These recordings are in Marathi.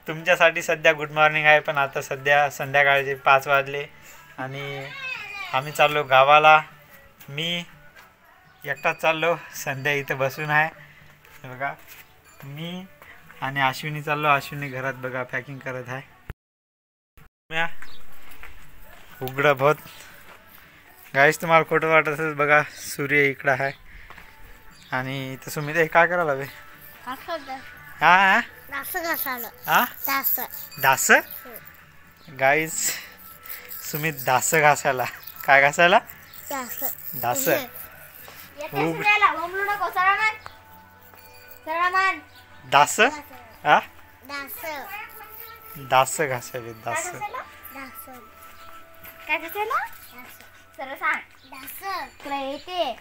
तुमच्यासाठी सध्या गुड मॉर्निंग आहे, पण आता सध्या संध्याकाळचे 5 वाजले आणि आम्ही चाललो गावाला. मी एकटाच चाललो, संध्या इथं बसून आहे बघा. मी आणि अश्विनी चाललो. अश्विनी घरात बघा पॅकिंग करत आहे. उघडं बहुत गाईस, तुम्हाला खोटं वाटत असेल बघा. सूर्य इकडं आहे आणि इथं सुमित काय करायला हवे? हा डास गाईस, सुमित डास घासायला. काय घासायला? डास. डास हा डास घासावे. डास काय घासायला? सरळ सांग. डास काय येते?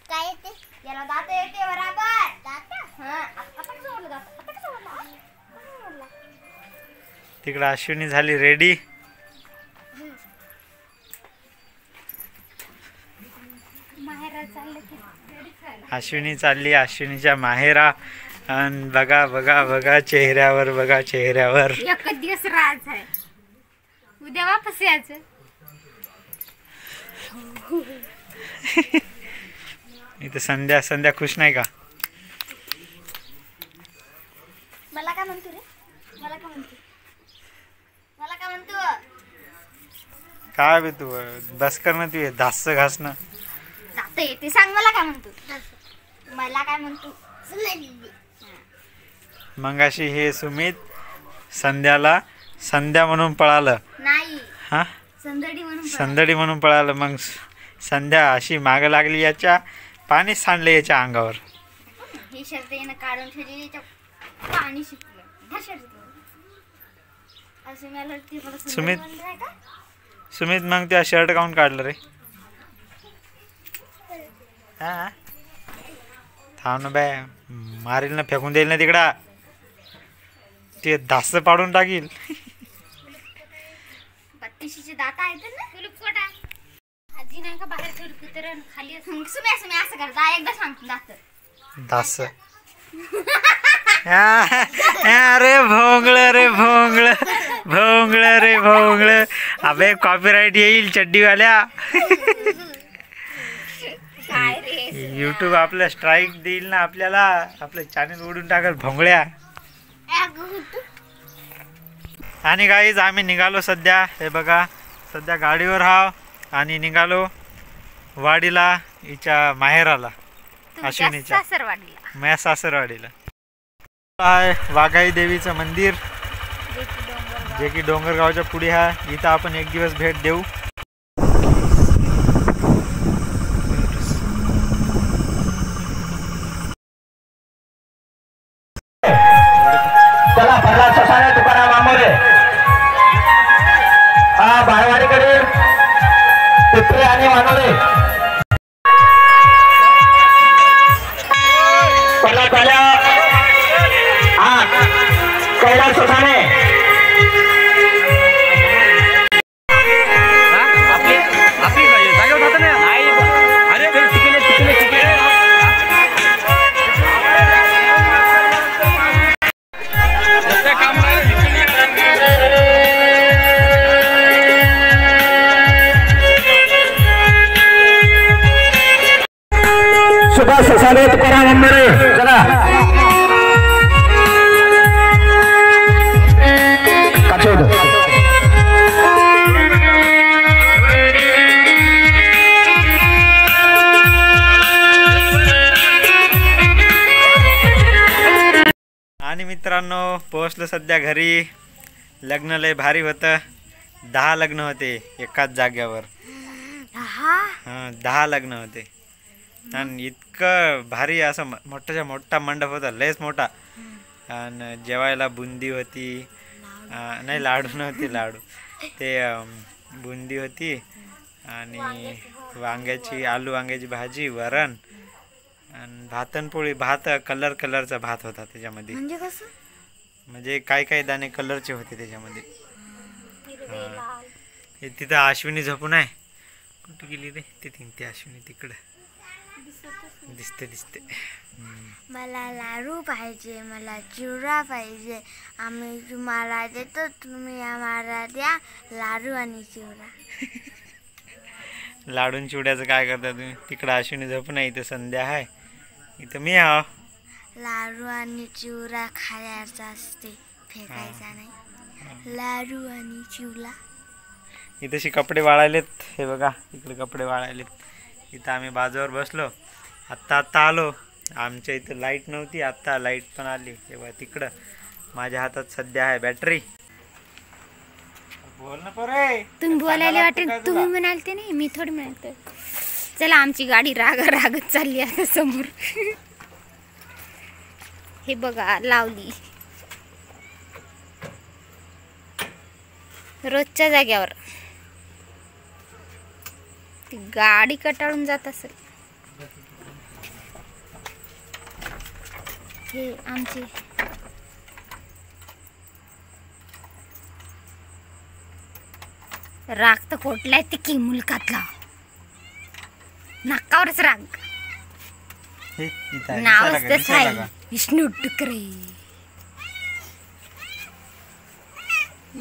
काय येते? याला दात येते बरोबर. दात हां, आता जोडलं दात. आता कसं जोडलं? तिकडे अश्विनी झाली रेडी. माहेरा चालले की अश्विनी चालली अश्विनीच्या माहेरा. आणि बघा बघा बघा चेहऱ्यावर, बघा चेहऱ्यावर. एक दिवस राहायचं आहे, उद्या वापस यायचं. इथं संध्या संध्या खुश नाही का? मला काय म्हणतो रे? मला काय म्हणतो? मला काय म्हणतो? काय बे तू बस कर ना, तू दास घासणं. दात येते सांग. मला काय म्हणतो? मला काय म्हणतो? मंगाशी हे सुमित संध्याला संध्या म्हणून पळालं. नाही, हा संदडी म्हणून. संदडी म्हणून पळालं. मग संध्या अशी माग लागली, याच्या पाणी सांडलं याच्या अंगावर. हे शर्ट येणं काढून ठेवली, याच्या पाणी शिकलं. सुमित सुमित मग त्या शर्ट काऊन काढलं रे? हा थांब ना बाय, मारील ना, फेकून देईल ना तिकडा. ते दास पाडून टाकील. 32चे दात आहेत ना. कुलूपकोटा आजी नाही का बाहेर ठेवली कुत्र खाली. सुम्या असं करता एकदा सांगतो दात दास. अरे भोंगळ रे भोंगळ, भोंगळ रे भोंगळ. अबे कॉपीराइट येईल चड्डीवाल्या. यूट्यूब आपल्या स्ट्राईक देईल ना आपल्याला. आपलं चॅनल उडून टाकल भोंगळ्या. आणि गाईज आम्ही निघालो सध्या. हे बघा सध्या गाडीवर हाव आणि निघालो वाडीला, हिच्या माहेराला, अश्विनीच्या माझ्या सासरवाडीला. आहे वाघाई देवीचं मंदिर, जे की डोंगरगावच्या पुढे आहे. इथं आपण एक दिवस भेट देऊ. चला प्रल्हाद ससाणे, तुकाराम आंबोरे, बाळवाडीकडे पिपरे आणि वानोरे. प्रल्हाद झाल्या. कैलास ससाणे सुभाष ससाणे, तुकाराम आंबोरे. चला आणि मित्रांनो पोहोचलो सध्या घरी. लग्न लय भारी होतं. 10 लग्न होते एकाच जाग्यावर. 10 लग्न होते आणि इतकं भारी असं मोठाच्या मोठा मंडप होता, लयच मोठा. आणि जेवायला बुंदी होती, नाही लाडू नव्हती, लाडू ते बुंदी होती आणि वांग्याची आलू वांग्याची भाजी, वरण आणि भातनपोळी. भात कलरचा भात होता त्याच्यामध्ये. म्हणजे कसं? म्हणजे काही दाणे कलरचे होते त्याच्यामध्ये. तिथं अश्विनी झोपून आहे. कुठे गेली रे? ते अश्विनी तिकडं दिसते. मला लाडू पाहिजे, मला चिवडा पाहिजे. आम्ही तुम्हाला देतो, तुम्ही आम्हाला द्या लाडू आणि चिवडा. लाडून चिवड्याचं काय करता तुम्ही? तिकडं अश्विनी झोप नाही, इथं संध्या आहे, इथं मी आहो. लाडू आणि चिवडा खायचा असते, फेकायचा नाही. लाडू आणि चिवडा. इथेशी कपडे वाळायलेत, हे बघा इकडे कपडे वाळायलेत. इथं आम्ही बाजूवर बसलो, आत्ता आलो. आमच्या इथं लाईट नव्हती, आत्ता लाईट पण आली. तेव्हा तिकडं माझ्या हातात सध्या आहे बॅटरी. बोल ना पोरे. तुम्ही बोलायला वाटेल, तुम्ही म्हणाल ते नाही, मी थोडी म्हणालते. चला आमची गाडी रागत चालली आता समोर. हे बघा लावली रोजच्या जाग्यावर. ती गाडी कटाळून जात असेल. हे आमची राग तर कोटलाय ते की मुलकातला नाकावरच राग. नावच तसं आहे, विष्णू टुकरे.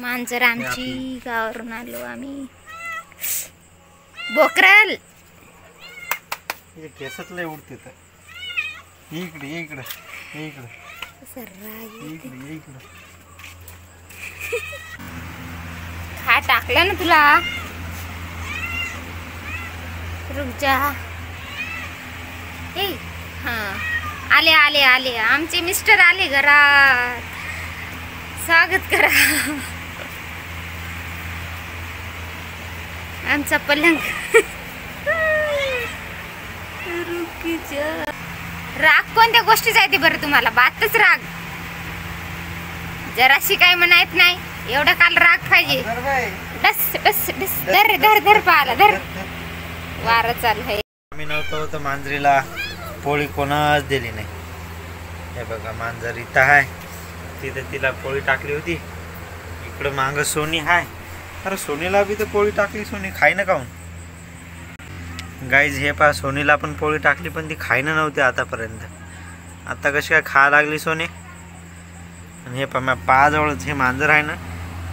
मांजर आमची गावावरून आलो आम्ही. बोकरल केसातले उडते तर. इकडे इकडे इकडे इकडे इकडे. खा टाकलं ना तुला. रुक जा. ए हां आले आले आले आमचे मिस्टर आले घरात. स्वागत करा. आमचा पलंग. राग कोणत्या गोष्टीचा आहे ते बरं तुम्हाला? बातच राग. जराशी काय म्हणायत नाही, एवढा काल राग पाहिजे. डस डस डस. धर धर धर पाला धर. वारं चालू आहे. आम्ही नव्हतो तर मांजरीला पोळी कोणाच दिली नाही. हे बघा मांजर इथं आहे, तिथं तिला पोळी टाकली होती. इकडं मागं सोनी आहे. अरे सोनीला बी तर पोळी टाकली, सोनी खाई ना काहून. गाईज हे पहा सोनीला पण पोळी टाकली, पण ती खाईना नव्हती आतापर्यंत. आता कशी काय खा लागली सोनी. आणि हे पहा माझ्या पायाजवळच हे मांजर आहे ना,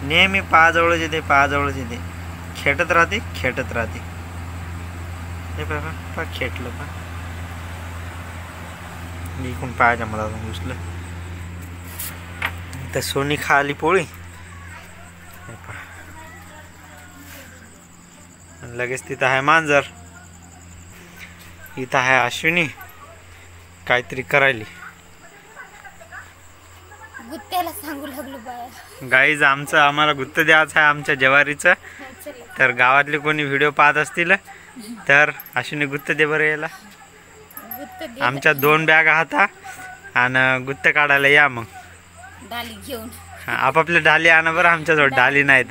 नेहमी पायाजवळच येते, पायाजवळच येते. खेटत राहते खेटत राहते. हे पहा खेटलं पहा. इकडून पायाच्या मला घुसलं. तर सोनी खा आली पोळी. हे पहा लगेच तिथं आहे मांजर. इथं आहे अश्विनी काहीतरी करायली. गुत्त्याला सांगू लागलो बाया. गाईज आम्हाला गुत्त द्यायचं आहे आमच्या ज्वारीचं. तर गावातले कोणी व्हिडिओ पाहत असतील तर अश्विनी गुत्त दे बरं याला. आमच्या 2 बॅग हाता आणि गुत्त काढायला या. मग डाली घेऊन आपापल्या डाली आणा बरं, आमच्याजवळ डाली नाही.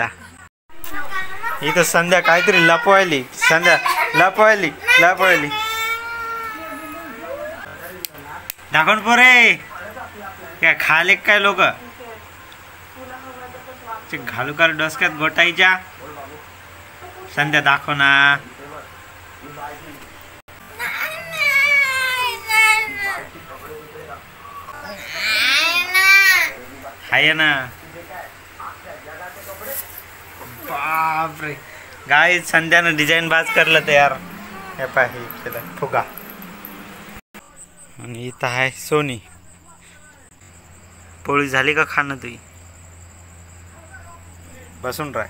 इथं संध्या काहीतरी लपवायली. संध्या लपवायली लपवायली. दाखवून पोरे काय खाले काय लोक घालू कर डोसक्यात गोटाईच्या. संध्या दाखव ना. आहे ना. बापरे गाय संध्यानं डिझाईन बाज करलं तयार. हे पाहिजे फुगा. आणि इथं आहे सोनी. पोळी झाली का खाणं तुझी? बसून राह.